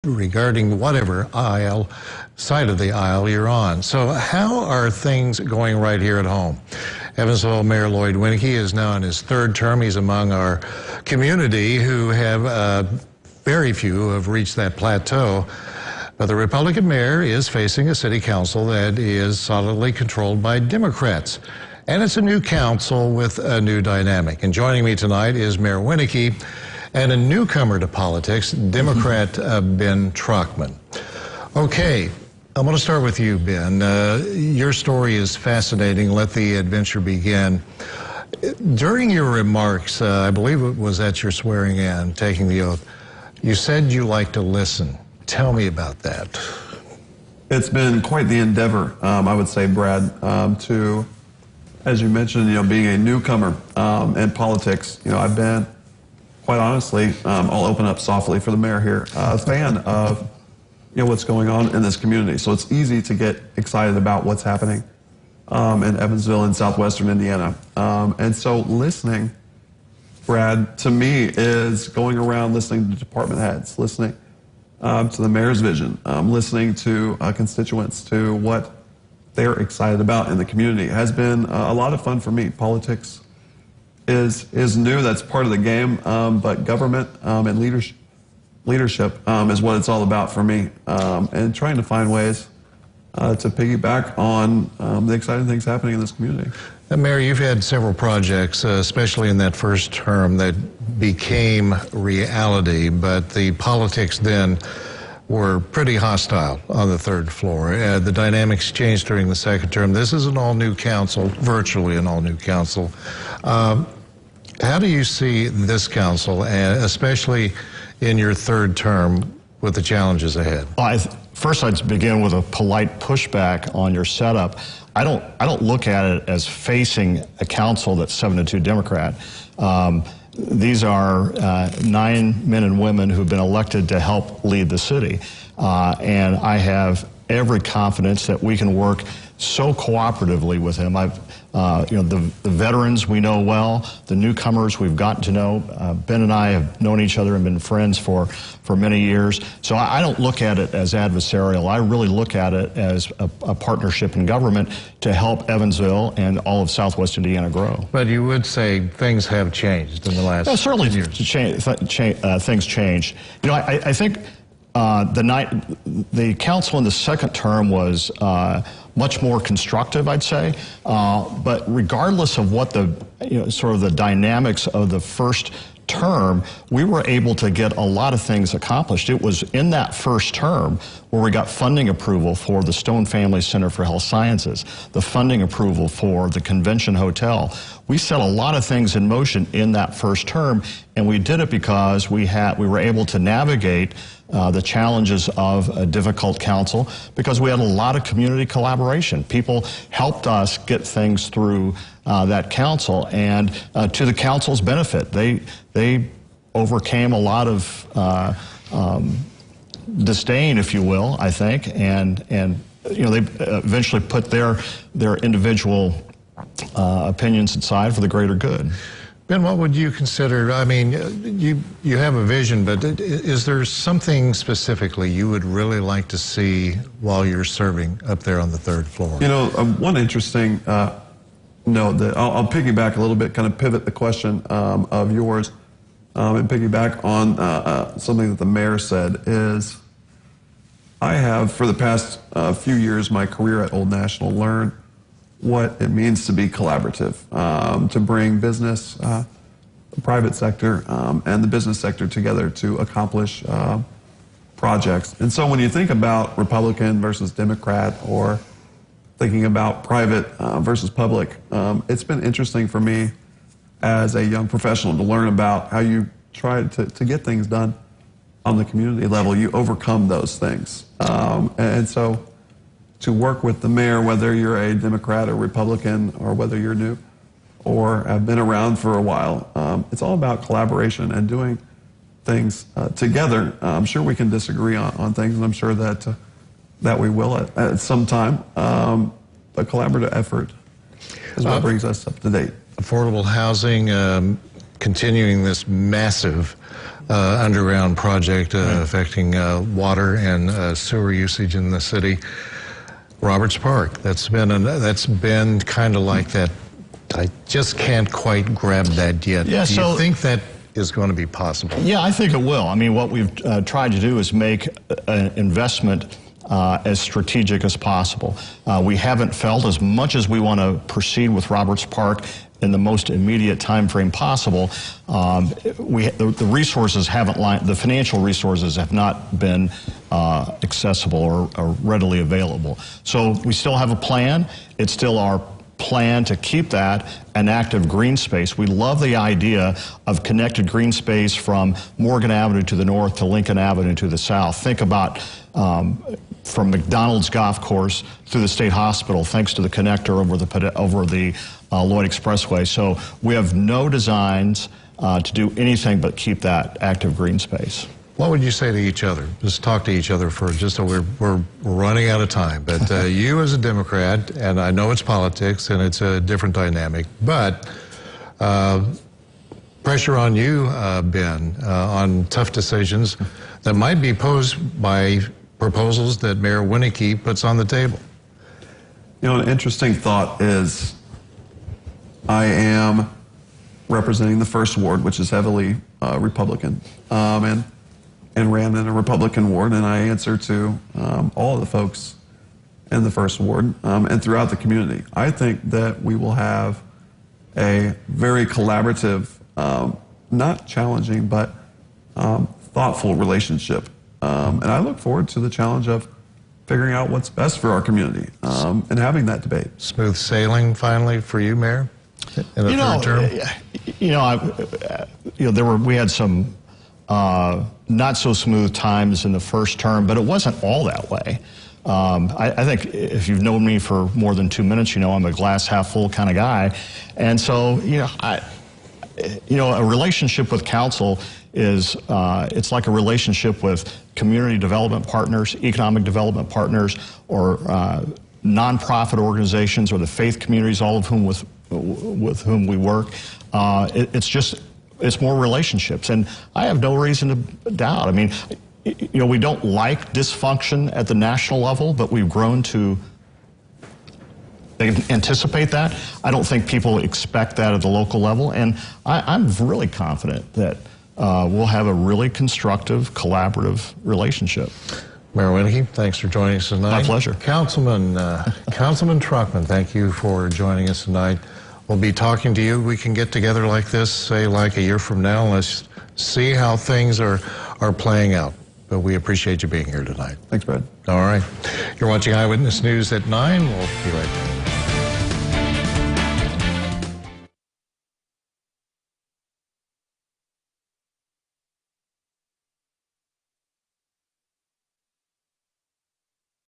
regarding whatever side of the aisle you're on. So how are things going right here at home? Evansville Mayor Lloyd Winnecke is now in his third term. He's among our community who have very few who have reached that plateau. But the Republican mayor is facing a city council that is solidly controlled by Democrats. And it's a new council with a new dynamic. And joining me tonight is Mayor Winnecke and a newcomer to politics, Democrat Ben Trockman. Okay, I'm going to start with you, Ben. Your story is fascinating. Let the adventure begin. During your remarks, I believe it was at your swearing in, taking the oath, you said you like to listen. Tell me about that. It's been quite the endeavor, I would say, Brad, to, as you mentioned, being a newcomer in politics. I've been, quite honestly, I'll open up softly for the mayor here, a fan of what's going on in this community. So it's easy to get excited about what's happening in Evansville and southwestern Indiana. And so listening, Brad, to me is going around listening to department heads, listening to the mayor's vision, listening to constituents, to what they're excited about in the community. It has been a lot of fun for me. Politics is new, that's part of the game, but government and leadership is what it's all about for me, and trying to find ways to piggyback on the exciting things happening in this community. Mayor, you've had several projects, especially in that first term, that became reality, but the politics then were pretty hostile on the third floor. The dynamics changed during the second term. This is an all-new council, virtually an all-new council. How do you see this council, especially in your third term, with the challenges ahead? Well, first, I'd begin with a polite pushback on your setup. I don't look at it as facing a council that's 7-2 Democrat. These are 9 men and women who've been elected to help lead the city, and I have every confidence that we can work so cooperatively with him. The veterans we know well, the newcomers we've gotten to know. Ben and I have known each other and been friends for many years. So I don't look at it as adversarial. I really look at it as a partnership in government to help Evansville and all of Southwest Indiana grow. But you would say things have changed in the last certainly years. Things changed. I think the council in the second term was much more constructive, I'd say. But regardless of what sort of the dynamics of the first term, we were able to get a lot of things accomplished. It was in that first term where we got funding approval for the Stone Family Center for Health Sciences, the funding approval for the Convention Hotel. We set a lot of things in motion in that first term, and we did it because we were able to navigate the challenges of a difficult council because we had a lot of community collaboration. People helped us get things through that council, and to the council's benefit, they overcame a lot of disdain, if you will, I think, and they eventually put their individual opinions aside for the greater good. Ben, what would you consider, I mean, you have a vision, but is there something specifically you would really like to see while you're serving up there on the third floor? One interesting note that I'll piggyback a little bit, kind of pivot the question of yours, and piggyback on something that the mayor said is, I have, for the past few years, my career at Old National, learned what it means to be collaborative, to bring business, the private sector, and the business sector together to accomplish projects. And so when you think about Republican versus Democrat, or thinking about private versus public, it's been interesting for me as a young professional to learn about how you try to get things done on the community level. You overcome those things. And so to work with the mayor, whether you're a Democrat or Republican, or whether you're new or have been around for a while, it's all about collaboration and doing things together. I'm sure we can disagree on things, and I'm sure that we will at some time, but collaborative effort is what brings us up to date. Affordable housing, continuing this massive underground project affecting water and sewer usage in the city. Roberts Park, that's been kind of like that. I just can't quite grab that yet. Yeah, Do you think that is going to be possible? Yeah, I think it will. I mean, what we've tried to do is make an investment as strategic as possible. We haven't felt, as much as we want to proceed with Roberts Park in the most immediate time frame possible, the resources the financial resources have not been accessible or readily available. So we still have a plan. It's still our plan to keep that an active green space. We love the idea of connected green space from Morgan Avenue to the north to Lincoln Avenue to the south. Think about from McDonald's Golf Course through the State Hospital, thanks to the connector over the Lloyd Expressway. So we have no designs to do anything but keep that active green space. What would you say to each other? Just talk to each other for just so we're running out of time. But you as a Democrat, and I know it's politics and it's a different dynamic, but pressure on you, Ben, on tough decisions that might be posed by proposals that Mayor Winnecke puts on the table. You know, an interesting thought is I am representing the First Ward, which is heavily Republican, and ran in a Republican ward, and I answer to all of the folks in the First Ward and throughout the community. I think that we will have a very collaborative, not challenging, but thoughtful relationship. And I look forward to the challenge of figuring out what's best for our community and having that debate. Smooth sailing finally for you, Mayor, in the third term? We had some not so smooth times in the first term, but it wasn't all that way. I think if you've known me for more than 2 minutes, you know I'm a glass half full kind of guy. And so, a relationship with council is, it's like a relationship with community development partners, economic development partners, or nonprofit organizations, or the faith communities, all of whom with whom we work. It's more relationships, and I have no reason to doubt. I mean, we don't like dysfunction at the national level, but we've grown to anticipate that. I don't think people expect that at the local level, and I'm really confident that we'll have a really constructive, collaborative relationship. Mayor Winnecke, thanks for joining us tonight. My pleasure. Councilman Truckman, thank you for joining us tonight. We'll be talking to you. We can get together like this, say like a year from now, and let's see how things are playing out. But we appreciate you being here tonight. Thanks, Brad. All right. You're watching Eyewitness News at 9. We'll be right back.